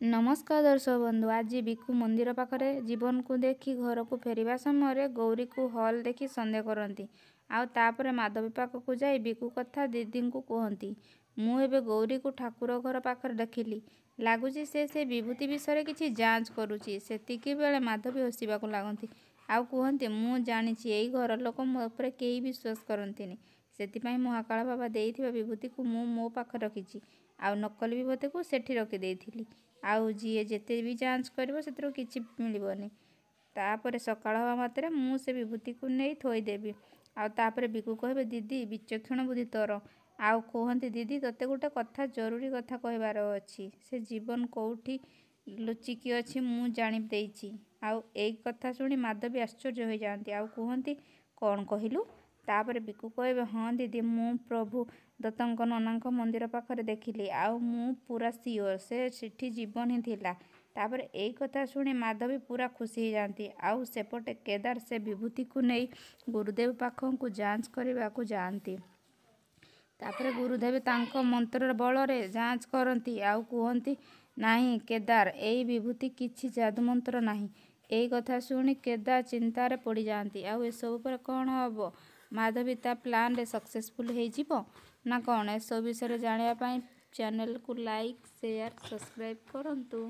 नमस्कार दर्शक बंधु। आज बिकु मंदिर पाखरे जीवन को देखी घर को फेरिबा समय गौरी को हल देखी सन्देह करती। आउ तापरे माधवी पाखक जाई बिकु कथा दीदी को कहती। मु एबे गौरी को ठाकुर घर पाखरे देखिली। लगुच से विभूति विषय किसी जांच करुची। सेतिकी बेले माधवी हसिबा लगती। आउ कहती मु जानी एई घर लोक मो उपरे केही विश्वास करती। सेतिपाई महाकाल बाबा देइथिबा विभूति को मु मो पाखरे रखिची। आउ नकली विभूति को सेठी रखी देइथिली। आउ जी जेते भी जांच करिवो सेतिरो किछि मिलिबोनी। तापरे सकाळ हवा मात्रे मु से विभूति को नहीं थोइदेबी। आउ तापरे बिकु कहबे दीदी विचक्षण बुद्धि तोर। आउ कहती दीदी तोते गोटे कथा जरूरी कथा कहबार अछि। से जीवन कोउठी लुचिकी अछि मु जानि देइछि। आउ एई कथा सुनी माधवी आश्चर्य हो जाती। आउ कहती कौन कहिलु। तापरे बिकु कहबे हाँ दीदी मु प्रभु दत्तଙ୍କ ननाଙ୍କ मंदिर पाखरे देखिली। आउ मु पूरा सियोर से सेठी जीवन ही थिला। तापरे एई कथा सुनी माधवी पूरा खुशी हो जाती। आउ सेपटे केदार से विभूति को नहीं गुरुदेव पाखक जांच करने को जाती। तापरे गुरुदेव तांको मंत्र बल रे जांच करती। आउ कहती नहीं केदार एई विभूति किछि जादू मंत्र नहीं। एई कथा सुनी केदार चिंतार पड़ जाती। आउ ए सब पर कौन हबो माधवी ता प्लान रे सक्सेसफुल हो जिवो ना कौन। ए सब विषय जानिया पाई चैनल को लाइक शेयर सब्सक्राइब करंतु।